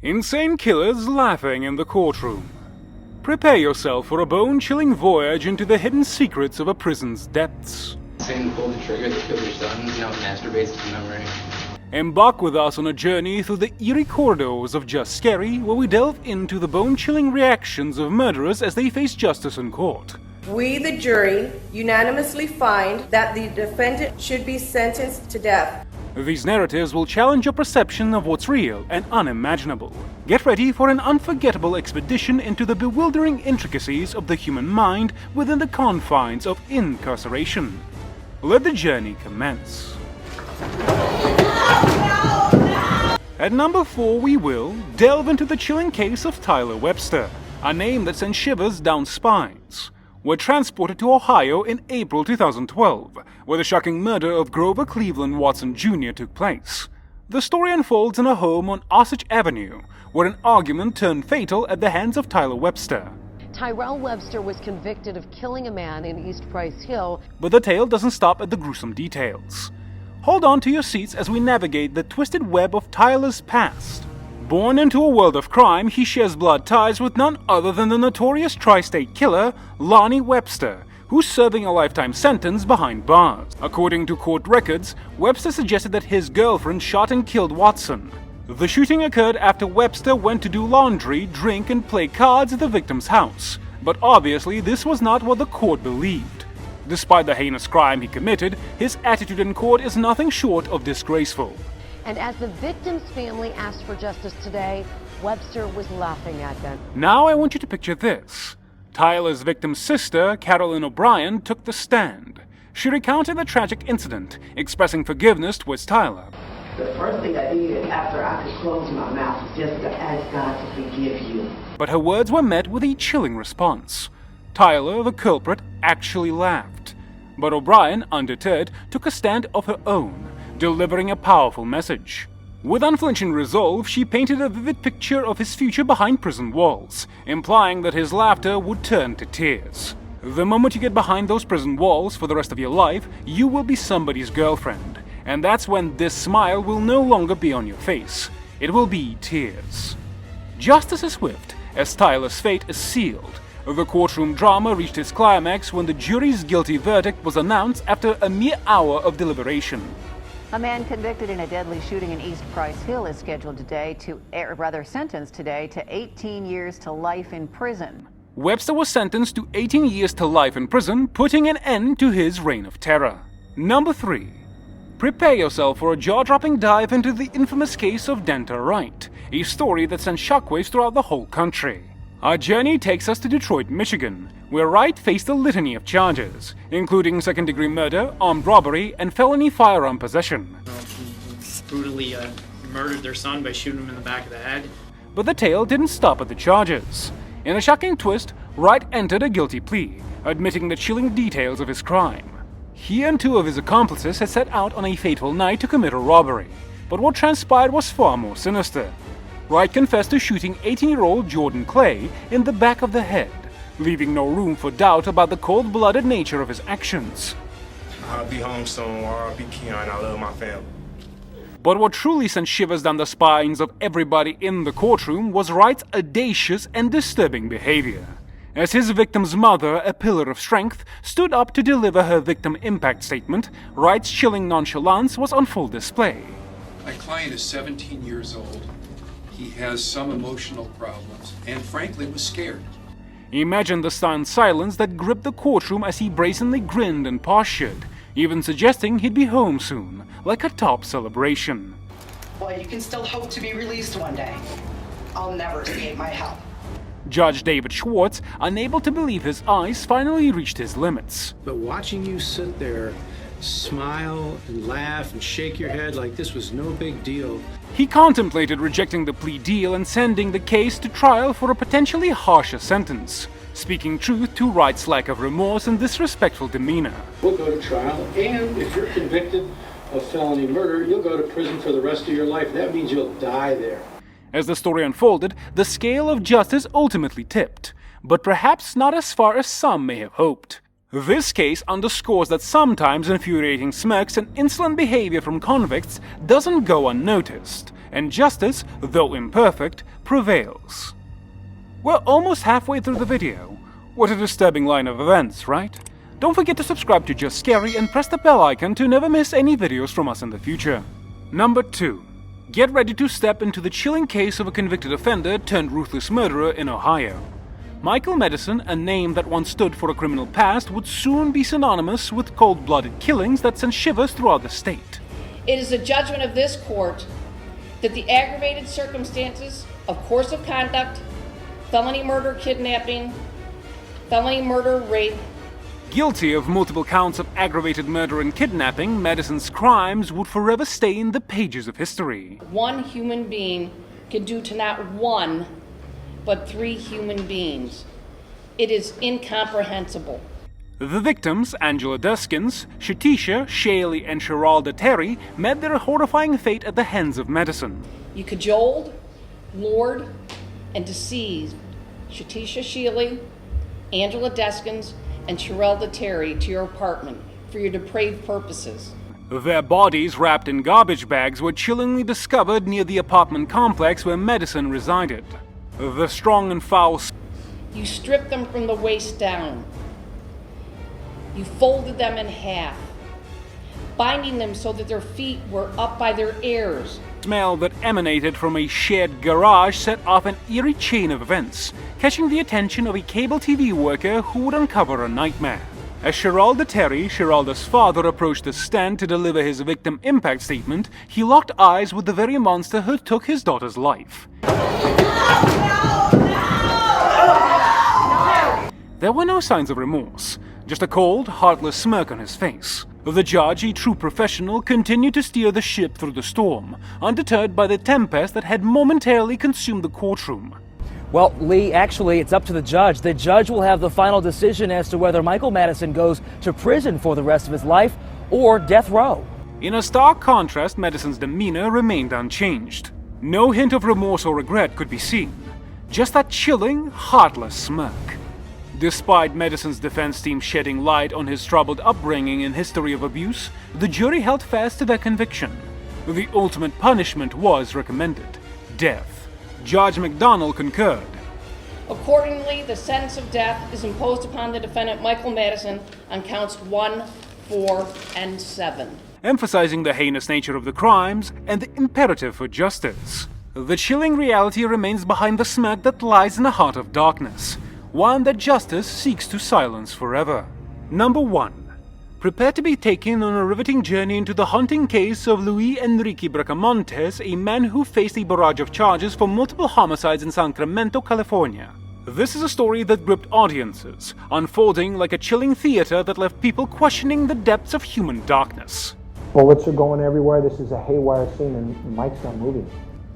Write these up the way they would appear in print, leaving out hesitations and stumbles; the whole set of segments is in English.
Insane killers laughing in the courtroom. Prepare yourself for a bone-chilling voyage into the hidden secrets of a prison's depths. Insane pull the trigger that killed your son, now masturbates to memory. Embark with us on a journey through the eerie corridors of Just Scary, where we delve into the bone-chilling reactions of murderers as they face justice in court. We, the jury, unanimously find that the defendant should be sentenced to death. These narratives will challenge your perception of what's real and unimaginable. Get ready for an unforgettable expedition into the bewildering intricacies of the human mind within the confines of incarceration. Let the journey commence. At number 4, we will delve into the chilling case of Tyler Webster, a name that sends shivers down spines. We're transported to Ohio in April 2012, where the shocking murder of Grover Cleveland Watson Jr. took place. The story unfolds in a home on Osage Avenue, where an argument turned fatal at the hands of Tyler Webster. Tyrell Webster was convicted of killing a man in East Price Hill. But the tale doesn't stop at the gruesome details. Hold on to your seats as we navigate the twisted web of Tyler's past. Born into a world of crime, he shares blood ties with none other than the notorious tri-state killer, Lonnie Webster, who's serving a lifetime sentence behind bars. According to court records, Webster suggested that his girlfriend shot and killed Watson. The shooting occurred after Webster went to do laundry, drink, and play cards at the victim's house. But obviously, this was not what the court believed. Despite the heinous crime he committed, his attitude in court is nothing short of disgraceful. And as the victim's family asked for justice today, Webster was laughing at them. Now I want you to picture this. Tyler's victim's sister, Carolyn O'Brien, took the stand. She recounted the tragic incident, expressing forgiveness towards Tyler. The first thing I did after I could close my mouth was just to ask God to forgive you. But her words were met with a chilling response. Tyler, the culprit, actually laughed. But O'Brien, undeterred, took a stand of her own, delivering a powerful message. With unflinching resolve, she painted a vivid picture of his future behind prison walls, implying that his laughter would turn to tears. The moment you get behind those prison walls for the rest of your life, you will be somebody's girlfriend. And that's when this smile will no longer be on your face. It will be tears. Justice is swift, as Tyler's fate is sealed. The courtroom drama reached its climax when the jury's guilty verdict was announced after a mere hour of deliberation. A man convicted in a deadly shooting in East Price Hill is scheduled today sentenced today to 18 years to life in prison. Webster was sentenced to 18 years to life in prison, putting an end to his reign of terror. Number 3. Prepare yourself for a jaw-dropping dive into the infamous case of Denta Wright, a story that sent shockwaves throughout the whole country. Our journey takes us to Detroit, Michigan, where Wright faced a litany of charges, including second-degree murder, armed robbery, and felony firearm possession. He brutally murdered their son by shooting him in the back of the head. But the tale didn't stop at the charges. In a shocking twist, Wright entered a guilty plea, admitting the chilling details of his crime. He and 2 of his accomplices had set out on a fateful night to commit a robbery, but what transpired was far more sinister. Wright confessed to shooting 18-year-old Jordan Clay in the back of the head, leaving no room for doubt about the cold-blooded nature of his actions. I'll be home soon, or I'll be Keon. I love my family. But what truly sent shivers down the spines of everybody in the courtroom was Wright's audacious and disturbing behavior. As his victim's mother, a pillar of strength, stood up to deliver her victim impact statement, Wright's chilling nonchalance was on full display. My client is 17 years old. He has some emotional problems, and frankly was scared. Imagine the stunned silence that gripped the courtroom as he brazenly grinned and postured, even suggesting he'd be home soon, like a top celebration. Well, you can still hope to be released one day. I'll never escape my help. Judge David Schwartz, unable to believe his eyes, finally reached his limits. But watching you sit there, smile and laugh and shake your head like this was no big deal. He contemplated rejecting the plea deal and sending the case to trial for a potentially harsher sentence, speaking truth to Wright's lack of remorse and disrespectful demeanor. We'll go to trial, and if you're convicted of felony murder, you'll go to prison for the rest of your life. That means you'll die there. As the story unfolded, the scale of justice ultimately tipped, but perhaps not as far as some may have hoped. This case underscores that sometimes infuriating smirks and insolent behavior from convicts doesn't go unnoticed, and justice, though imperfect, prevails. We're almost halfway through the video. What a disturbing line of events, right? Don't forget to subscribe to Just Scary and press the bell icon to never miss any videos from us in the future. Number 2. Get ready to step into the chilling case of a convicted offender turned ruthless murderer in Ohio. Michael Madison, a name that once stood for a criminal past, would soon be synonymous with cold-blooded killings that sent shivers throughout the state. It is the judgment of this court that the aggravated circumstances of course of conduct, felony murder, kidnapping, felony murder, rape. Guilty of multiple counts of aggravated murder and kidnapping, Madison's crimes would forever stain the pages of history. One human being can do to not one, but 3 human beings. It is incomprehensible. The victims, Angela Duskins, Shatisha, Shaley, and Sheralda Terry, met their horrifying fate at the hands of Madison. You cajoled, lured, and deceived Shatisha Shaley, Angela Duskins, and Sheralda Terry to your apartment for your depraved purposes. Their bodies, wrapped in garbage bags, were chillingly discovered near the apartment complex where Madison resided. The strong and foul... You stripped them from the waist down. You folded them in half, binding them so that their feet were up by their ears. Smell that emanated from a shared garage set off an eerie chain of events, catching the attention of a cable TV worker who would uncover a nightmare. As Sheralda Terry, Sheralda's father, approached the stand to deliver his victim impact statement, he locked eyes with the very monster who took his daughter's life. There were no signs of remorse, just a cold, heartless smirk on his face. The judge, a true professional, continued to steer the ship through the storm, undeterred by the tempest that had momentarily consumed the courtroom. Well, Lee, actually, it's up to the judge. The judge will have the final decision as to whether Michael Madison goes to prison for the rest of his life or death row. In a stark contrast, Madison's demeanor remained unchanged. No hint of remorse or regret could be seen, just that chilling, heartless smirk. Despite Madison's defense team shedding light on his troubled upbringing and history of abuse, the jury held fast to their conviction. The ultimate punishment was recommended: death. Judge McDonnell concurred. Accordingly, the sentence of death is imposed upon the defendant Michael Madison on counts 1, 4, and 7. Emphasizing the heinous nature of the crimes and the imperative for justice. The chilling reality remains behind the smirk that lies in the heart of darkness, one that justice seeks to silence forever. Number 1. Prepare to be taken on a riveting journey into the haunting case of Luis Enrique Bracamontes, a man who faced a barrage of charges for multiple homicides in Sacramento, California. This is a story that gripped audiences, unfolding like a chilling theater that left people questioning the depths of human darkness. Bullets are going everywhere. This is a haywire scene and Mike's not moving.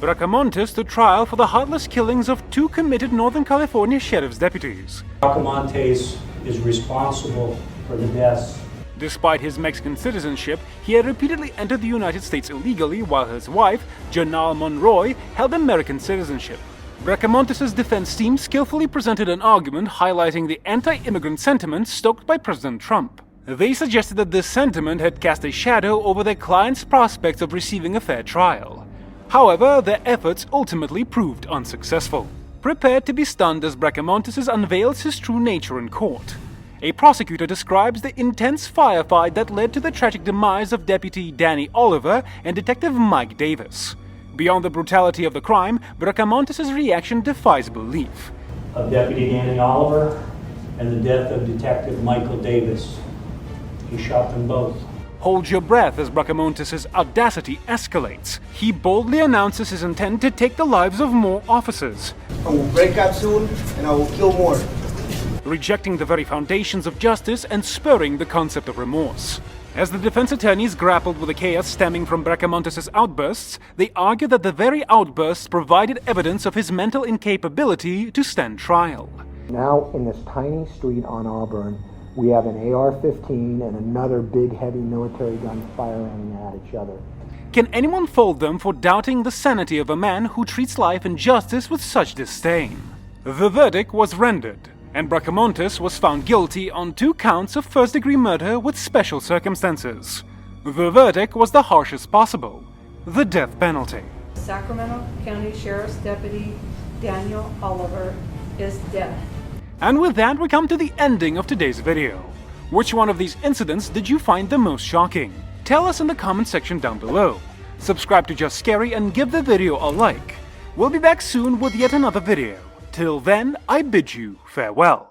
Bracamontes stood trial for the heartless killings of 2 committed Northern California sheriff's deputies. Bracamontes is responsible for the deaths. Despite his Mexican citizenship, he had repeatedly entered the United States illegally, while his wife, Janelle Monroy, held American citizenship. Bracamontes' defense team skillfully presented an argument highlighting the anti-immigrant sentiment stoked by President Trump. They suggested that this sentiment had cast a shadow over their client's prospects of receiving a fair trial. However, their efforts ultimately proved unsuccessful. Prepared to be stunned as Bracamontes unveils his true nature in court. A prosecutor describes the intense firefight that led to the tragic demise of Deputy Danny Oliver and Detective Mike Davis. Beyond the brutality of the crime, Bracamontes' reaction defies belief. Of Deputy Danny Oliver and the death of Detective Michael Davis. He shot them both. Hold your breath as Bracamontes' audacity escalates. He boldly announces his intent to take the lives of more officers. I will break out soon, and I will kill more. Rejecting the very foundations of justice and spurring the concept of remorse. As the defense attorneys grappled with the chaos stemming from Bracamontes' outbursts, they argued that the very outbursts provided evidence of his mental incapability to stand trial. Now, in this tiny street on Auburn, we have an AR-15 and another big heavy military gun firing at each other. Can anyone fault them for doubting the sanity of a man who treats life and justice with such disdain? The verdict was rendered, and Bracamontes was found guilty on 2 counts of first-degree murder with special circumstances. The verdict was the harshest possible: the death penalty. Sacramento County Sheriff's Deputy Daniel Oliver is dead. And with that, we come to the ending of today's video. Which one of these incidents did you find the most shocking? Tell us in the comment section down below. Subscribe to Just Scary and give the video a like. We'll be back soon with yet another video. Till then, I bid you farewell.